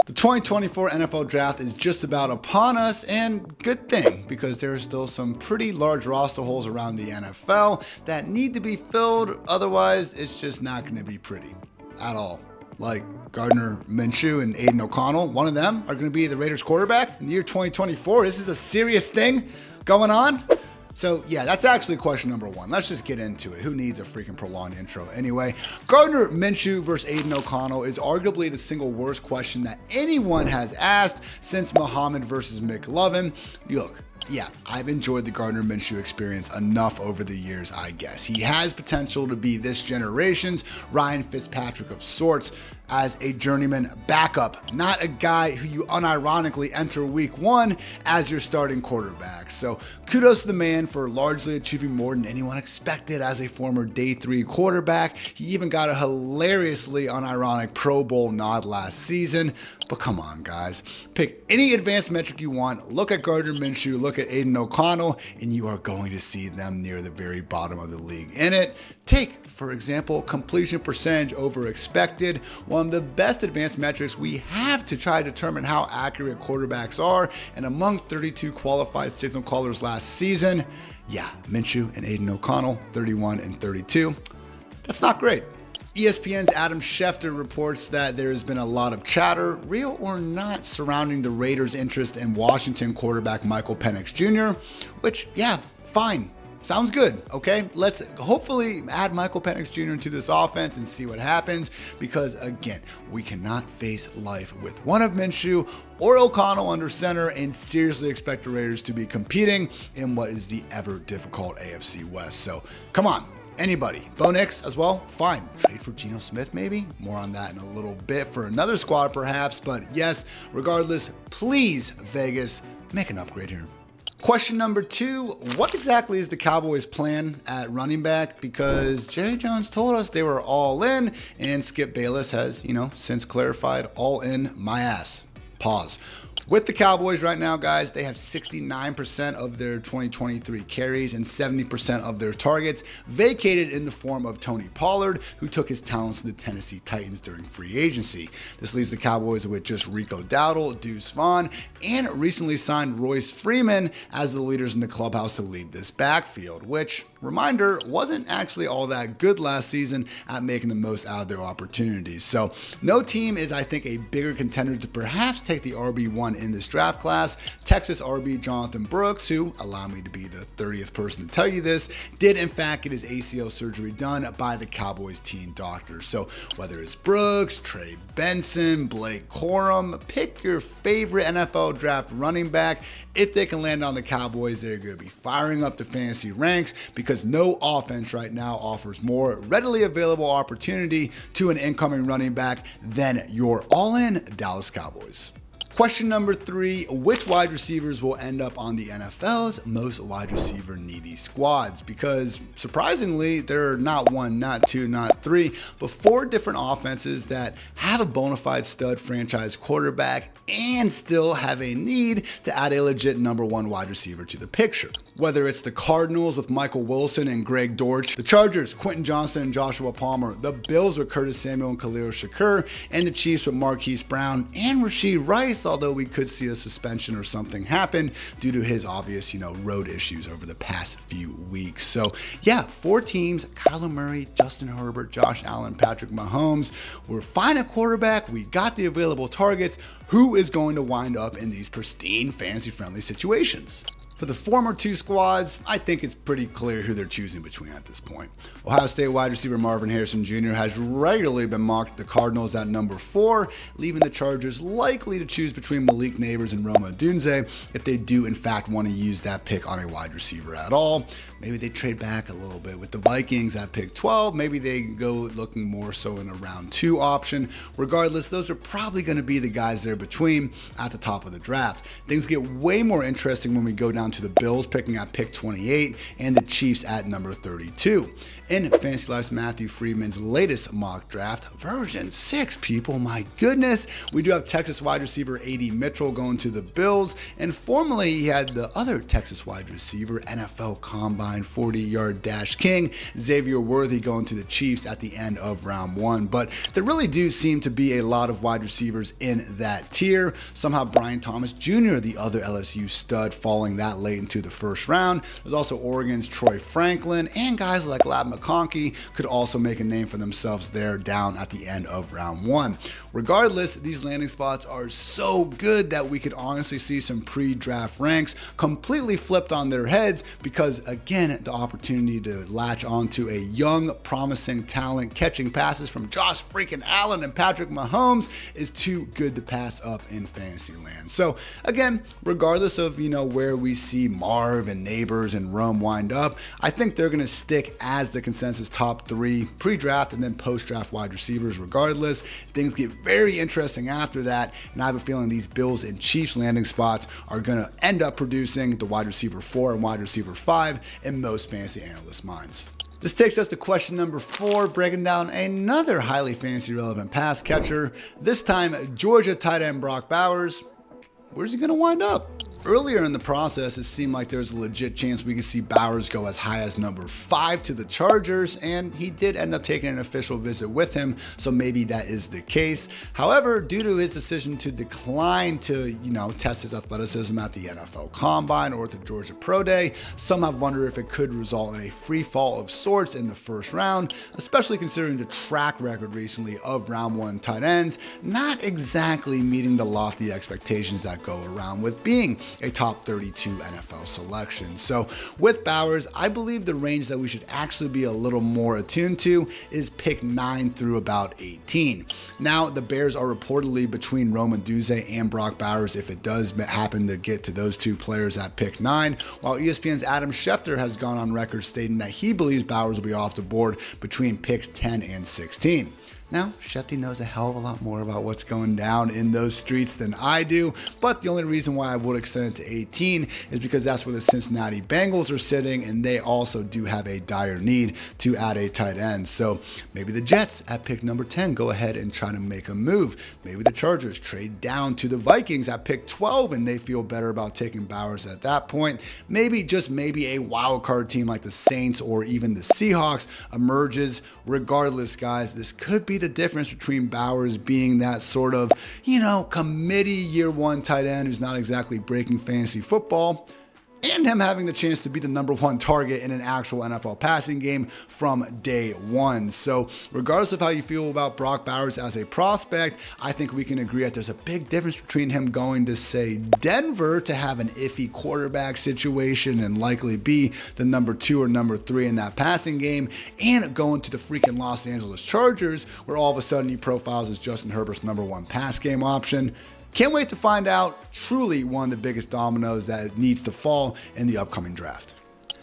The 2024 NFL Draft is just about upon us, and good thing, because there are still some pretty large roster holes around the NFL that need to be filled, otherwise it's just not going to be pretty at all. Like Gardner Minshew and Aiden O'Connell, one of them are going to be the Raiders quarterback in the year 2024. This is a serious thing going on. So yeah, that's actually question number one. Let's just get into it. Who needs a freaking prolonged intro anyway? Gardner Minshew versus Aiden O'Connell is arguably the single worst question that anyone has asked since Muhammad versus McLovin. Look, yeah, I've enjoyed the Gardner Minshew experience enough over the years, I guess. He has potential to be this generation's Ryan Fitzpatrick of sorts as a journeyman backup, not a guy who you unironically enter week one as your starting quarterback. So kudos to the man for largely achieving more than anyone expected as a former day 3 quarterback. He even got a hilariously unironic Pro Bowl nod last season. But come on, guys. Pick any advanced metric you want, look at Gardner Minshew, look at Aiden O'Connell, and you are going to see them near the very bottom of the league in it. Take, for example, completion percentage over expected, one of the best advanced metrics we have to try to determine how accurate quarterbacks are, and among 32 qualified signal callers last season, yeah, Minshew and Aiden O'Connell, 31 and 32. That's not great. ESPN's Adam Schefter reports that there has been a lot of chatter, real or not, surrounding the Raiders' interest in Washington quarterback Michael Penix Jr., which, yeah, fine. Sounds good, okay? Let's hopefully add Michael Penix Jr. into this offense and see what happens, because again, we cannot face life with one of Minshew or O'Connell under center and seriously expect the Raiders to be competing in what is the ever difficult AFC West. So come on. Anybody. Bo Nix as well? Fine. Trade for Geno Smith maybe? More on that in a little bit for another squad perhaps, but yes, regardless, please, Vegas, make an upgrade here. Question number 2, what exactly is the Cowboys' plan at running back? Because Jerry Jones told us they were all in, and Skip Bayless has, since clarified, all in my ass. Pause. With the Cowboys right now, guys, they have 69% of their 2023 carries and 70% of their targets vacated in the form of Tony Pollard, who took his talents to the Tennessee Titans during free agency. This leaves the Cowboys with just Rico Dowdle, Deuce Vaughn, and recently signed Royce Freeman as the leaders in the clubhouse to lead this backfield, which, reminder, wasn't actually all that good last season at making the most out of their opportunities. So no team is, I think, a bigger contender to perhaps take the RB1 in this draft class. Texas RB Jonathan Brooks, who, allow me to be the 30th person to tell you this, did in fact get his ACL surgery done by the Cowboys team doctor. So whether it's Brooks, Trey Benson, Blake Corum, pick your favorite NFL draft running back. If they can land on the Cowboys, they're going to be firing up the fantasy ranks, because no offense right now offers more readily available opportunity to an incoming running back than your all-in Dallas Cowboys. Question number 3, which wide receivers will end up on the NFL's most wide receiver needy squads? Because surprisingly, there are not 1, not 2, not 3, but 4 different offenses that have a bona fide stud franchise quarterback and still have a need to add a legit number 1 wide receiver to the picture. Whether it's the Cardinals with Michael Wilson and Greg Dortch, the Chargers, Quentin Johnson and Joshua Palmer, the Bills with Curtis Samuel and Khalil Shakur, and the Chiefs with Marquise Brown and Rashee Rice, although we could see a suspension or something happen due to his obvious, road issues over the past few weeks. So yeah, 4 teams, Kyler Murray, Justin Herbert, Josh Allen, Patrick Mahomes. We're fine at quarterback. We got the available targets. Who is going to wind up in these pristine, fantasy-friendly situations? For the former 2 squads, I think it's pretty clear who they're choosing between at this point. Ohio State wide receiver Marvin Harrison Jr. has regularly been mocked the Cardinals at number 4, leaving the Chargers likely to choose between Malik Nabers and Roma Odunze if they do in fact want to use that pick on a wide receiver at all. Maybe they trade back a little bit with the Vikings at pick 12. Maybe they go looking more so in a round 2 option. Regardless, those are probably going to be the guys there between at the top of the draft. Things get way more interesting when we go down to the Bills, picking at pick 28, and the Chiefs at number 32. In Fantasy Life's Matthew Friedman's latest mock draft, version 6, people, my goodness, we do have Texas wide receiver A.D. Mitchell going to the Bills, and formerly he had the other Texas wide receiver, NFL Combine 40-yard dash king, Xavier Worthy, going to the Chiefs at the end of round 1. But there really do seem to be a lot of wide receivers in that tier. Somehow Brian Thomas Jr., the other LSU stud, falling that late into the first round. There's also Oregon's Troy Franklin, and guys like Lab McConkey could also make a name for themselves there down at the end of round 1. Regardless, these landing spots are so good that we could honestly see some pre-draft ranks completely flipped on their heads because, again, the opportunity to latch onto a young, promising talent catching passes from Josh freaking Allen and Patrick Mahomes is too good to pass up in fantasy land. So, again, regardless of, where we see Marv and Neighbors and Rome wind up, I think they're going to stick as the consensus top 3 pre-draft and then post-draft wide receivers regardless. Things get very interesting after that, and I have a feeling these Bills and Chiefs landing spots are going to end up producing the wide receiver 4 and wide receiver 5 in most fantasy analysts' minds. This takes us to question number 4, breaking down another highly fantasy relevant pass catcher, this time Georgia tight end Brock Bowers. Where's he going to wind up? Earlier in the process, it seemed like there's a legit chance we could see Bowers go as high as number 5 to the Chargers, and he did end up taking an official visit with him, so maybe that is the case. However, due to his decision to decline to, test his athleticism at the NFL Combine or at the Georgia Pro Day, some have wondered if it could result in a free fall of sorts in the first round, especially considering the track record recently of round 1 tight ends not exactly meeting the lofty expectations that go around with being a top 32 NFL selection. So with Bowers, I believe the range that we should actually be a little more attuned to is pick 9 through about 18. Now, the Bears are reportedly between Rome Odunze and Brock Bowers if it does happen to get to those 2 players at pick 9, while ESPN's Adam Schefter has gone on record stating that he believes Bowers will be off the board between picks 10 and 16. Now, Shefty knows a hell of a lot more about what's going down in those streets than I do, but the only reason why I would extend it to 18 is because that's where the Cincinnati Bengals are sitting, and they also do have a dire need to add a tight end. So maybe the Jets at pick number 10 go ahead and try to make a move. Maybe the Chargers trade down to the Vikings at pick 12 and they feel better about taking Bowers at that point. Maybe, just maybe, a wild card team like the Saints or even the Seahawks emerges. Regardless, guys, this could be the difference between Bowers being that sort of, committee year 1 tight end who's not exactly breaking fantasy football, and him having the chance to be the number 1 target in an actual NFL passing game from day 1. So regardless of how you feel about Brock Bowers as a prospect, I think we can agree that there's a big difference between him going to, say, Denver to have an iffy quarterback situation and likely be the number 2 or number 3 in that passing game, and going to the freaking Los Angeles Chargers, where all of a sudden he profiles as Justin Herbert's number 1 pass game option. Can't wait to find out truly one of the biggest dominoes that needs to fall in the upcoming draft.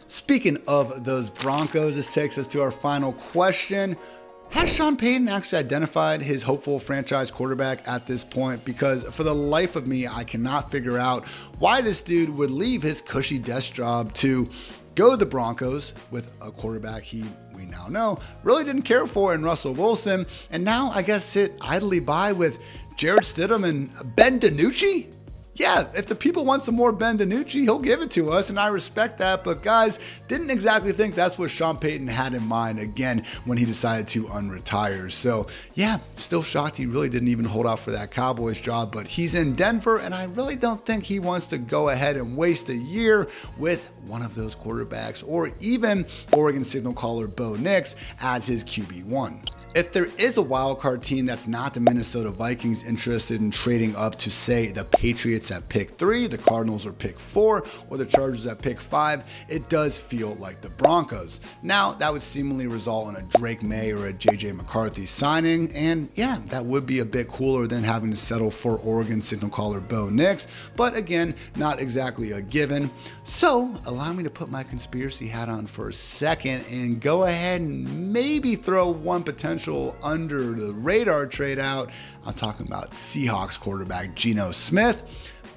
Speaking of those Broncos, this takes us to our final question. Has Sean Payton actually identified his hopeful franchise quarterback at this point? Because for the life of me, I cannot figure out why this dude would leave his cushy desk job to go to the Broncos with a quarterback we now know really didn't care for in Russell Wilson, and now I guess sit idly by with Jarrett Stidham and Ben DiNucci? Yeah, if the people want some more Ben DiNucci, he'll give it to us, and I respect that. But guys, didn't exactly think that's what Sean Payton had in mind again when he decided to unretire. So yeah, still shocked he really didn't even hold out for that Cowboys job, but he's in Denver, and I really don't think he wants to go ahead and waste a year with one of those quarterbacks, or even Oregon signal caller Bo Nix as his QB1. If there is a wildcard team that's not the Minnesota Vikings interested in trading up to, say, the Patriots at pick 3, the Cardinals are pick 4, or the Chargers at pick 5, it does feel like the Broncos. Now, that would seemingly result in a Drake May or a JJ McCarthy signing, and yeah, that would be a bit cooler than having to settle for Oregon signal caller Bo Nix, but again, not exactly a given. So, allow me to put my conspiracy hat on for a second and go ahead and maybe throw one potential under the radar trade out. I'm talking about Seahawks quarterback Geno Smith.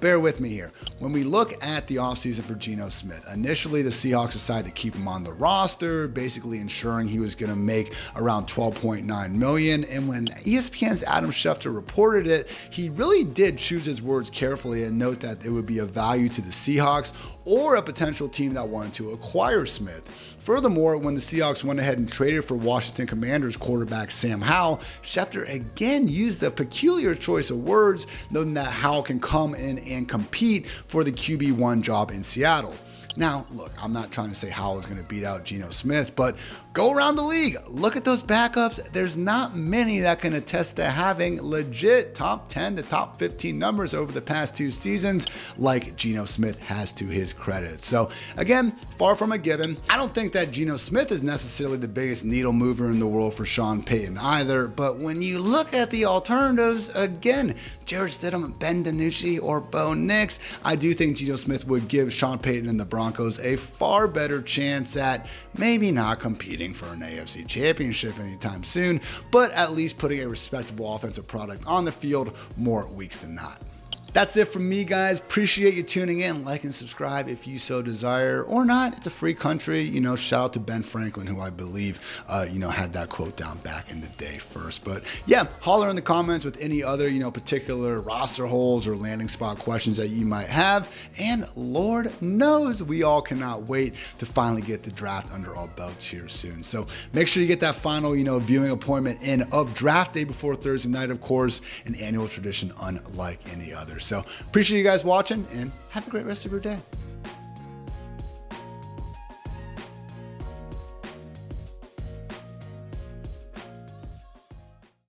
bear with me here. When we look at the offseason for Geno Smith, initially the Seahawks decided to keep him on the roster, basically ensuring he was going to make around $12.9 million. And when ESPN's Adam Schefter reported it, he really did choose his words carefully and note that it would be of value to the Seahawks or a potential team that wanted to acquire Smith. Furthermore, when the Seahawks went ahead and traded for Washington Commanders quarterback Sam Howell, Schefter again used a peculiar choice of words, noting that Howell can come in and compete for the QB1 job in Seattle. Now, look, I'm not trying to say Howell is going to beat out Geno Smith, but go around the league, look at those backups. There's not many that can attest to having legit top 10 to top 15 numbers over the past 2 seasons like Geno Smith has to his credit. So again, far from a given. I don't think that Geno Smith is necessarily the biggest needle mover in the world for Sean Payton either, but when you look at the alternatives, again, Jarrett Stidham, Ben DiNucci, or Bo Nix, I do think Geno Smith would give Sean Payton and the Broncos a far better chance at maybe not competing for an AFC championship anytime soon, but at least putting a respectable offensive product on the field more weeks than not. That's it from me, guys. Appreciate you tuning in. Like and subscribe if you so desire, or not. It's a free country. Shout out to Ben Franklin, who I believe, had that quote down back in the day first. But yeah, holler in the comments with any other, particular roster holes or landing spot questions that you might have. And Lord knows we all cannot wait to finally get the draft under our belts here soon. So make sure you get that final, viewing appointment in of draft day before Thursday night, of course, an annual tradition unlike any other. So appreciate you guys watching and have a great rest of your day.